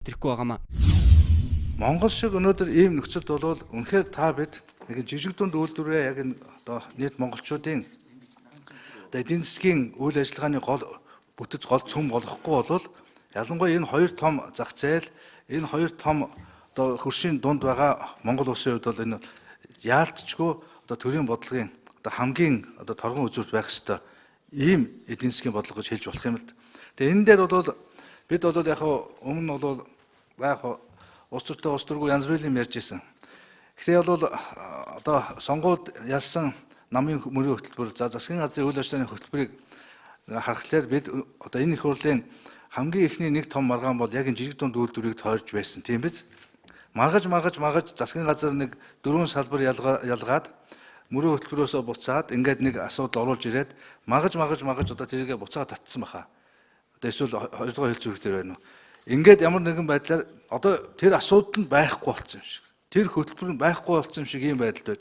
тэрэхгүй байгаамаа. Монгол шиг өнөөдөр ийм нөхцөлд бол үнэхээр та бид нэг жижиг дунд үйлдвэрээ яг энэ одоо нийт монголчуудын эдийн засгийн үйл ажиллагааны гол бүтэц гол цөм болохгүй бол ялангуяа энэ хоёр том зах зээл, энэ хоёр том одоо хөршийн дунд байгаа Монгол улсын хувьд бол энэ яалтчгүй одоо төрийн бодлогын одоо хамгийн одоо торгон үзүүрт байх ёстой ийм эдийн засгийн бодлого гэж хэлж болох юм л да. Тэгээ энэ дээр бол бид бол яг өмнө бол яг улс төртэй улс төргүй янз бүрийн ярьж ирсэн. Гэхдээ бол одоо сонгуульд ялсан намын мөрийн хөтөлбөр, засгийн газрын үйл ажиллагааны хөтөлбөрийг харахад бид одоо энэ их хурлын хамгийн ихний нэг том маргаан бол яг энэ жижиг дунд үйлдвэрийг тойрж байсан тийм биз? Маргаж засгийн газар нэг 4 салбар ялгаад мөрийн хөтөлбөрөөсөө буцаад ингээд нэг асуудал оруулж ирээд маргаж одоо тэрийгэ буцаад татсан баха. Одоо эсвэл 2 дугаар хэлцүү хэрэгтэй байна уу? Ингээд ямар нэгэн байдлаар одоо тэр асуудал нь байхгүй болсон юм шиг. Тэр хөтөлбөр нь байхгүй болсон юм шиг ийм байдалд байж